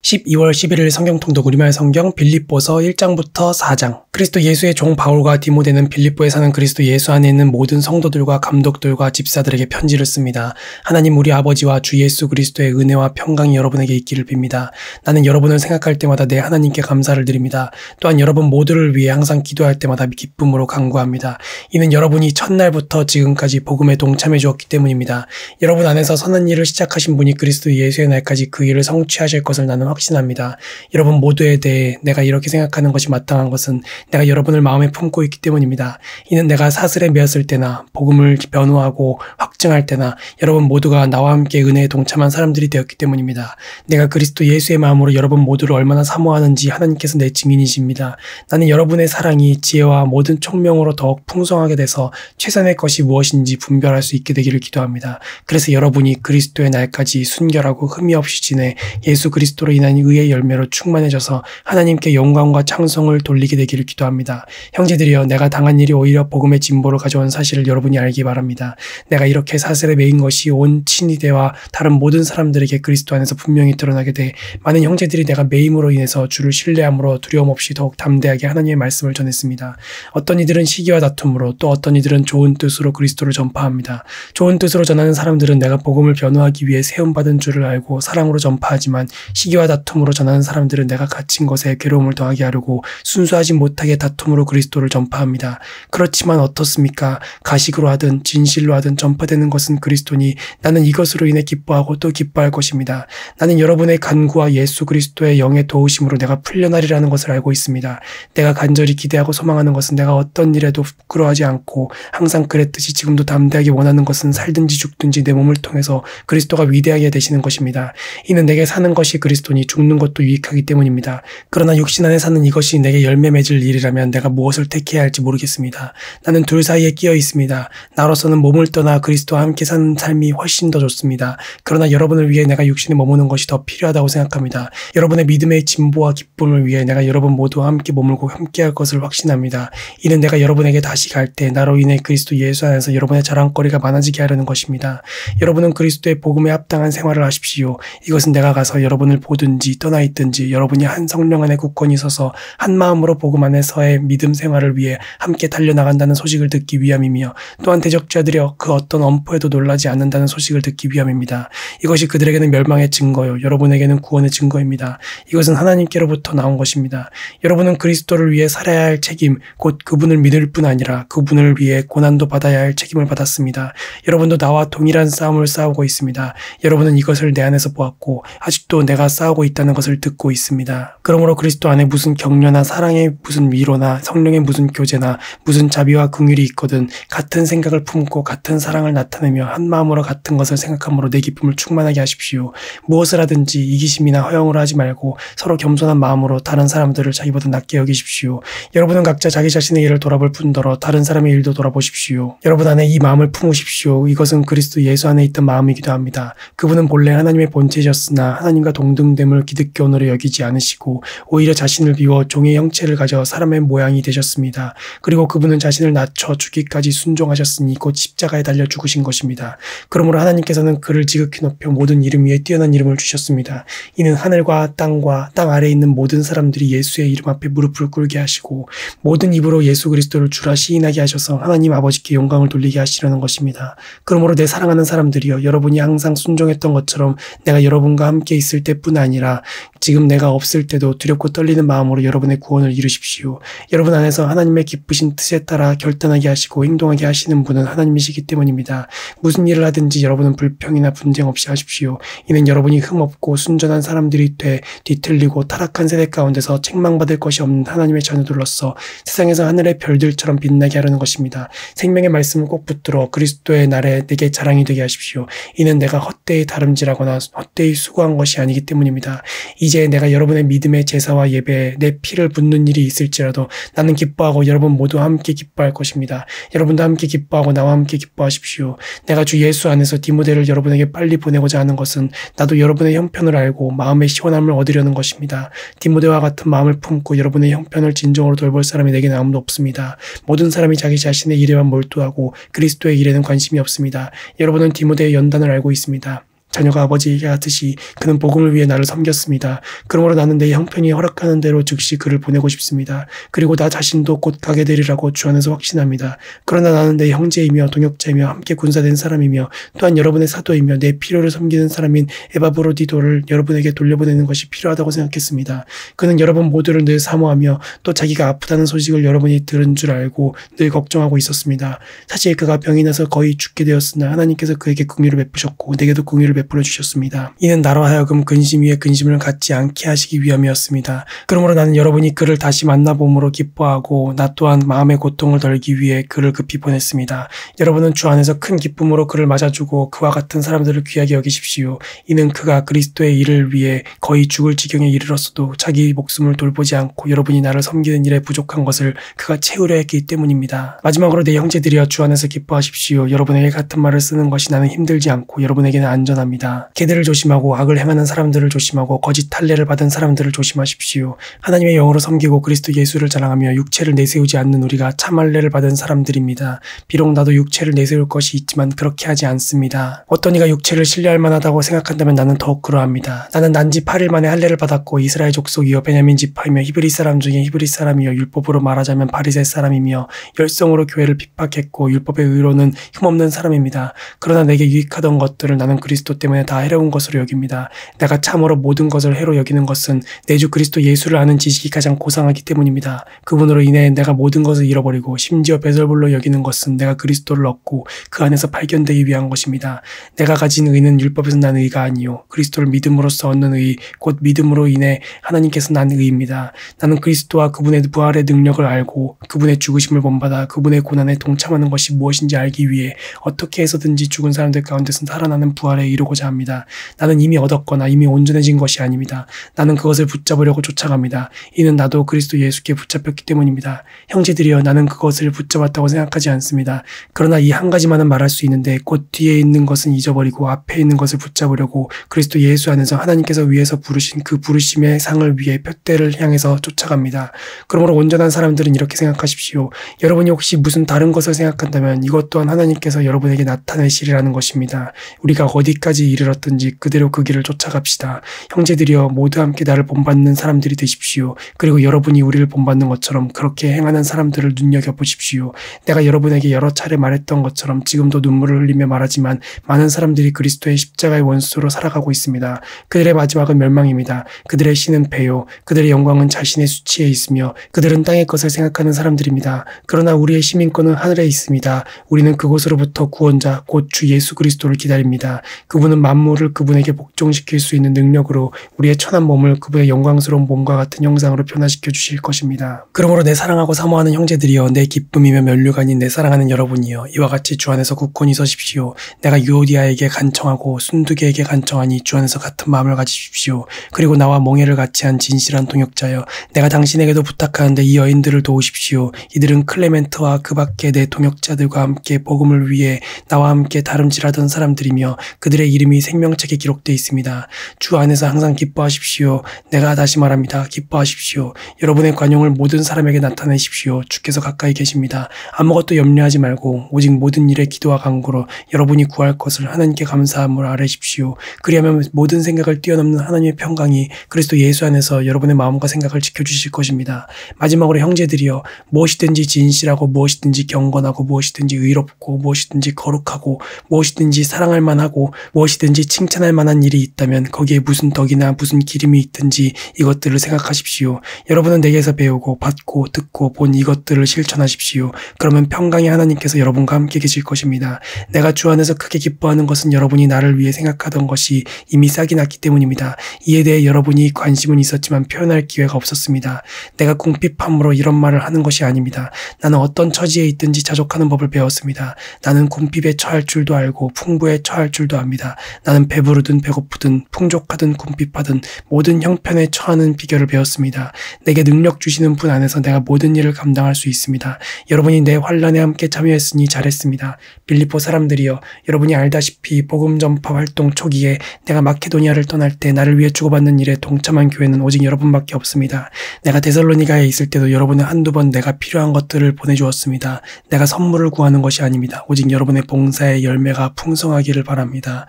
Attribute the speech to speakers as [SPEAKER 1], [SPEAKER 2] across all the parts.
[SPEAKER 1] 12월 11일 성경통독 우리말 성경 빌립보서 1장부터 4장. 그리스도 예수의 종 바울과 디모데는 빌립보에 사는 그리스도 예수 안에 있는 모든 성도들과 감독들과 집사들에게 편지를 씁니다. 하나님 우리 아버지와 주 예수 그리스도의 은혜와 평강이 여러분에게 있기를 빕니다. 나는 여러분을 생각할 때마다 내 하나님께 감사를 드립니다. 또한 여러분 모두를 위해 항상 기도할 때마다 기쁨으로 간구합니다. 이는 여러분이 첫날부터 지금까지 복음에 동참해 주었기 때문입니다. 여러분 안에서 선한 일을 시작하신 분이 그리스도 예수의 날까지 그 일을 성취하실 것을 나는 확신합니다. 여러분 모두에 대해 내가 이렇게 생각하는 것이 마땅한 것은 내가 여러분을 마음에 품고 있기 때문입니다. 이는 내가 사슬에 매었을 때나 복음을 변호하고 확증할 때나 여러분 모두가 나와 함께 은혜에 동참한 사람들이 되었기 때문입니다. 내가 그리스도 예수의 마음으로 여러분 모두를 얼마나 사모하는지 하나님께서 내 증인이십니다. 나는 여러분의 사랑이 지혜와 모든 총명으로 더욱 풍성하게 돼서 최선의 것이 무엇인지 분별할 수 있게 되기를 기도합니다. 그래서 여러분이 그리스도의 날까지 순결하고 흠이 없이 지내 예수 그리스도로 인한 의의 열매로 충만해져서 하나님께 영광과 찬송을 돌리게 되기를 기도합니다. 형제들이여, 내가 당한 일이 오히려 복음의 진보를 가져온 사실을 여러분이 알기 바랍니다. 내가 이렇게 사슬에 매인 것이 온 친위대와 다른 모든 사람들에게 그리스도 안에서 분명히 드러나게 돼 많은 형제들이 내가 매임으로 인해서 주를 신뢰함으로 두려움 없이 더욱 담대하게 하나님의 말씀을 전했습니다. 어떤 이들은 시기와 다툼으로, 또 어떤 이들은 좋은 뜻으로 그리스도를 전파합니다. 좋은 뜻으로 전하는 사람들은 내가 복음을 변호하기 위해 세움받은 줄을 알고 사랑으로 전파하지만, 시기와 다툼으로 전하는 사람들은 내가 갇힌 것에 괴로움을 더하게 하려고 순수하지 못하게 다툼으로 그리스도를 전파합니다. 그렇지만 어떻습니까? 가식으로 하든 진실로 하든 전파되는 것은 그리스도니 나는 이것으로 인해 기뻐하고 또 기뻐할 것입니다. 나는 여러분의 간구와 예수 그리스도의 영의 도우심으로 내가 풀려나리라는 것을 알고 있습니다. 내가 간절히 기대하고 소망하는 것은 내가 어떤 일에도 부끄러워하지 않고 항상 그랬듯이 지금도 담대하게 원하는 것은 살든지 죽든지 내 몸을 통해서 그리스도가 위대하게 되시는 것입니다. 이는 내게 사는 것이 그리스도니 죽는 것도 유익하기 때문입니다. 그러나 육신 안에 사는 이것이 내게 열매 맺을 일이라면 내가 무엇을 택해야 할지 모르겠습니다. 나는 둘 사이에 끼어 있습니다. 나로서는 몸을 떠나 그리스도와 함께 사는 삶이 훨씬 더 좋습니다. 그러나 여러분을 위해 내가 육신에 머무는 것이 더 필요하다고 생각합니다. 여러분의 믿음의 진보와 기쁨을 위해 내가 여러분 모두와 함께 머물고 함께할 것을 확신합니다. 이는 내가 여러분에게 다시 갈 때 나로 인해 그리스도 예수 안에서 여러분의 자랑거리가 많아지게 하려는 것입니다. 여러분은 그리스도의 복음에 합당한 생활을 하십시오. 이것은 내가 가서 여러분을 보든지 떠나 있든지 여러분이 한 성령 안에 굳건히 서서 한 마음으로 복음 안에서의 믿음 생활을 위해 함께 달려나간다는 소식을 듣기 위함이며, 또한 대적자들여 그 어떤 엄포에도 놀라지 않는다는 소식을 듣기 위함입니다. 이것이 그들에게는 멸망의 증거요 여러분에게는 구원의 증거입니다. 이것은 하나님께로부터 나온 것입니다. 여러분은 그리스도를 위해 살아야 할 책임, 곧 그분을 믿을 뿐 아니라 그분을 위해 고난도 받아야 할 책임을 받았습니다. 여러분도 나와 동일한 싸움을 싸우고 있습니다. 여러분은 이것을 내 안에서 보았고 아직도 내가 싸우고 있다는 것을 듣고 있습니다. 그러므로 그리스도 안에 무슨 격려나 사랑의 무슨 위로나 성령의 무슨 교제나 무슨 자비와 긍휼이 있거든 같은 생각을 품고 같은 사랑을 나타내며 한 마음으로 같은 것을 생각함으로 내 기쁨을 충만하게 하십시오. 무엇을 하든지 이기심이나 허영으로 하지 말고 서로 겸손한 마음으로 다른 사람들을 자기보다 낮게 여기십시오. 여러분은 각자 자기 자신의 일을 돌아볼 뿐더러 다른 사람의 일도 돌아보십시오. 여러분 안에 이 마음을 품으십시오. 이것은 그리스도 예수 안에 있던 마음이기도 합니다. 그분은 본래 하나님의 본체셨으나 하나님과 동등됨을 기득 교훈으로 여기지 않으시고 오히려 자신을 비워 종의 형체를 가져 사람의 모양이 되셨습니다. 그리고 그분은 자신을 낮춰 죽기까지 순종하셨으니 곧 십자가에 달려 죽으신 것입니다. 그러므로 하나님께서는 그를 지극히 높여 모든 이름 위에 뛰어난 이름을 주셨습니다. 이는 하늘과 땅 아래에 있는 모든 사람들이 예수의 이름 앞에 무릎을 꿇게 하시고 모든 입으로 예수 그리스도를 주라 시인하게 하셔서 하나님 아버지께 영광을 돌리게 하시려는 것입니다. 그러므로 내 사랑하는 사람들이여, 여러분이 항상 순종했던 것처럼 내가 여러분과 함께 있을 때뿐 아니라 지금 내가 없을 때도 두렵고 떨리는 마음으로 여러분의 구원을 이루십시오. 여러분 안에서 하나님의 기쁘신 뜻에 따라 결단하게 하시고 행동하게 하시는 분은 하나님이시기 때문입니다. 무슨 일을 하든지 여러분은 불평이나 분쟁 없이 하십시오. 이는 여러분이 흠없고 순전한 사람들이 돼 뒤틀리고 타락한 세대 가운데서 책망받을 것이 없는 하나님의 자녀들로서 세상에서 하늘의 별들처럼 빛나게 하려는 것입니다. 생명의 말씀을 꼭 붙들어 그리스도의 날에 내게 자랑이 되게 하십시오. 이는 내가 헛되이 다름질하거나 헛되이 수고한 것이 아니기 때문입니다. 이제 내가 여러분의 믿음의 제사와 예배에 내 피를 붓는 일이 있을지라도 나는 기뻐하고 여러분 모두 함께 기뻐할 것입니다. 여러분도 함께 기뻐하고 나와 함께 기뻐하십시오. 내가 주 예수 안에서 디모데를 여러분에게 빨리 보내고자 하는 것은 나도 여러분의 형편을 알고 마음의 시원함을 얻으려는 것입니다. 디모데와 같은 마음을 품고 여러분의 형편을 진정으로 돌볼 사람이 내게는 아무도 없습니다. 모든 사람이 자기 자신의 일에만 몰두하고 그리스도의 일에는 관심이 없습니다. 여러분은 디모데의 연단을 알고 있습니다. 자녀가 아버지에게 하듯이 그는 복음을 위해 나를 섬겼습니다. 그러므로 나는 내 형편이 허락하는 대로 즉시 그를 보내고 싶습니다. 그리고 나 자신도 곧 가게 되리라고 주 안에서 확신합니다. 그러나 나는 내 형제이며 동역자이며 함께 군사된 사람이며 또한 여러분의 사도이며 내 필요를 섬기는 사람인 에바브로디도를 여러분에게 돌려보내는 것이 필요하다고 생각했습니다. 그는 여러분 모두를 늘 사모하며 또 자기가 아프다는 소식을 여러분이 들은 줄 알고 늘 걱정하고 있었습니다. 사실 그가 병이 나서 거의 죽게 되었으나 하나님께서 그에게 긍휼을 베푸셨고 내게도 긍휼을 베풀어 주셨습니다. 이는 나로 하여금 근심 위에 근심을 갖지 않게 하시기 위함이었습니다. 그러므로 나는 여러분이 그를 다시 만나봄으로 기뻐하고 나 또한 마음의 고통을 덜기 위해 그를 급히 보냈습니다. 여러분은 주 안에서 큰 기쁨으로 그를 맞아주고 그와 같은 사람들을 귀하게 여기십시오. 이는 그가 그리스도의 일을 위해 거의 죽을 지경에 이르렀어도 자기 목숨을 돌보지 않고 여러분이 나를 섬기는 일에 부족한 것을 그가 채우려 했기 때문입니다. 마지막으로 내 형제들이여 주 안에서 기뻐하십시오. 여러분에게 같은 말을 쓰는 것이 나는 힘들지 않고 여러분에게는 안전합니다. 개들을 조심하고 악을 행하는 사람들을 조심하고 거짓 할례를 받은 사람들을 조심하십시오. 하나님의 영으로 섬기고 그리스도 예수를 자랑하며 육체를 내세우지 않는 우리가 참 할례를 받은 사람들입니다. 비록 나도 육체를 내세울 것이 있지만 그렇게 하지 않습니다. 어떤 이가 육체를 신뢰할 만하다고 생각한다면 나는 더욱 그러합니다. 나는 난지 8일 만에 할례를 받았고 이스라엘 족속이요 베냐민 지파이며 히브리 사람 중에 히브리 사람이요 율법으로 말하자면 바리새 사람이며 열성으로 교회를 핍박했고 율법의 의로는 힘없는 사람입니다. 그러나 내게 유익하던 것들을 나는 그리스도 때문에 다 해로운 것으로 여깁니다. 내가 참으로 모든 것을 해로 여기는 것은 내 주 그리스도 예수를 아는 지식이 가장 고상하기 때문입니다. 그분으로 인해 내가 모든 것을 잃어버리고 심지어 배설물로 여기는 것은 내가 그리스도를 얻고 그 안에서 발견되기 위한 것입니다. 내가 가진 의는 율법에서 난 의가 아니요 그리스도를 믿음으로써 얻는 의 곧 믿음으로 인해 하나님께서 난 의입니다. 나는 그리스도와 그분의 부활의 능력을 알고 그분의 죽으심을 본받아 그분의 고난에 동참하는 것이 무엇인지 알기 위해 어떻게 해서든지 죽은 사람들 가운데서 살아나는 부활에 이르고자 합니다. 나는 이미 얻었거나 이미 온전해진 것이 아닙니다. 나는 그것을 붙잡으려고 쫓아갑니다. 이는 나도 그리스도 예수께 붙잡혔기 때문입니다. 형제들이여 나는 그것을 붙잡았다고 생각하지 않습니다. 그러나 이 한 가지만은 말할 수 있는데 곧 뒤에 있는 것은 잊어버리고 앞에 있는 것을 붙잡으려고 그리스도 예수 안에서 하나님께서 위에서 부르신 그 부르심의 상을 위해 푯대를 향해서 쫓아갑니다. 그러므로 온전한 사람들은 이렇게 생각하십시오. 여러분이 혹시 무슨 다른 것을 생각한다면 이것 또한 하나님께서 여러분에게 나타내시리라는 것입니다. 우리가 어디까지 이르렀든지 그대로 그 길을 쫓아갑시다. 형제들이여 모두 함께 나를 본받는 사람들이 되십시오. 그리고 여러분이 우리를 본받는 것처럼 그렇게 행하는 사람들을 눈여겨보십시오. 내가 여러분에게 여러 차례 말했던 것처럼 지금도 눈물을 흘리며 말하지만 많은 사람들이 그리스도의 십자가의 원수로 살아가고 있습니다. 그들의 마지막은 멸망입니다. 그들의 신은 배요. 그들의 영광은 자신의 수치에 있으며 그들은 땅의 것을 생각하는 사람들입니다. 그러나 우리의 시민권은 하늘에 있습니다. 우리는 그곳으로부터 구원자 곧 주 예수 그리스도를 기다립니다. 그분은 만물을 그분에게 복종시킬 수 있는 능력으로 우리의 천한 몸을 그분의 영광스러운 몸과 같은 형상으로 변화시켜 주실 것입니다. 그러므로 내 사랑하고 사모하는 형제들이여 내 기쁨이며 면류가 아닌 내 사랑하는 여러분이여 이와 같이 주 안에서 굳건히 서십시오. 내가 유오디아에게 간청하고 순두개에게 간청하니 주 안에서 같은 마음을 가지십시오. 그리고 나와 몽해를 같이 한 진실한 동역자여 내가 당신에게도 부탁하는데 이 여인들을 도우십시오. 이들은 클레멘트와 그 밖에 내 동역자들과 함께 복음을 위해 나와 함께 다름질하던 사람들이며 그들의 이름이 생명책에 기록되어 있습니다. 주 안에서 항상 기뻐하십시오. 내가 다시 말합니다. 기뻐하십시오. 여러분의 관용을 모든 사람에게 나타내십시오. 주께서 가까이 계십니다. 아무것도 염려하지 말고 오직 모든 일에 기도와 간구로 여러분이 구할 것을 하나님께 감사함으로 아뢰십시오. 그리하면 모든 생각을 뛰어넘는 하나님의 평강이 그리스도 예수 안에서 여러분의 마음과 생각을 지켜주실 것입니다. 마지막으로 형제들이여 무엇이든지 진실하고 무엇이든지 경건하고 무엇이든지 의롭고 무엇이든지 거룩하고 무엇이든지 사랑할 만하고 무엇이든지 칭찬할 만한 일이 있다면 거기에 무슨 덕이나 무슨 기림이 있든지 이것들을 생각하십시오. 여러분은 내게서 배우고 받고 듣고 본 이것들을 실천하십시오. 그러면 평강의 하나님께서 여러분과 함께 계실 것입니다. 내가 주 안에서 크게 기뻐하는 것은 여러분이 나를 위해 생각하던 것이 이미 싹이 났기 때문입니다. 이에 대해 여러분이 관심은 있었지만 표현할 기회가 없었습니다. 내가 궁핍함으로 이런 말을 하는 것이 아닙니다. 나는 어떤 처지에 있든지 자족하는 법을 배웠습니다. 나는 궁핍에 처할 줄도 알고 풍부에 처할 줄도 압니다. 나는 배부르든 배고프든 풍족하든 궁핍하든 모든 형편에 처하는 비결을 배웠습니다. 내게 능력 주시는 분 안에서 내가 모든 일을 감당할 수 있습니다. 여러분이 내 환난에 함께 참여했으니 잘했습니다. 빌립보 사람들이여 여러분이 알다시피 복음 전파 활동 초기에 내가 마케도니아를 떠날 때 나를 위해 주고받는 일에 동참한 교회는 오직 여러분밖에 없습니다. 내가 데살로니가에 있을 때도 여러분은 한두 번 내가 필요한 것들을 보내주었습니다. 내가 선물을 구하는 것이 아닙니다. 오직 여러분의 봉사의 열매가 풍성하기를 바랍니다.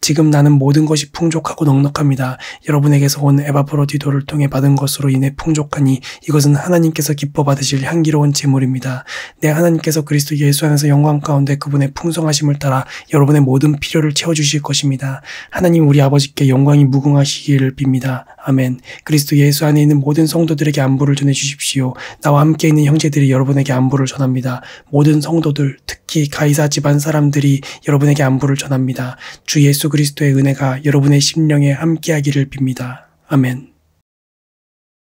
[SPEAKER 1] 지금 나는 모든 것이 풍족하고 넉넉합니다. 여러분에게서 온 에바프로디도를 통해 받은 것으로 인해 풍족하니 이것은 하나님께서 기뻐 받으실 향기로운 제물입니다. 하나님께서 그리스도 예수 안에서 영광 가운데 그분의 풍성하심을 따라 여러분의 모든 필요를 채워주실 것입니다. 하나님 우리 아버지께 영광이 무궁하시기를 빕니다. 아멘. 그리스도 예수 안에 있는 모든 성도들에게 안부를 전해주십시오. 나와 함께 있는 형제들이 여러분에게 안부를 전합니다. 모든 성도들, 특히 가이사 집안 사람들이 여러분에게 안부를 전합니다. 주 예수 그리스도의 은혜가 여러분의 심령에 함께하기를 빕니다. 아멘.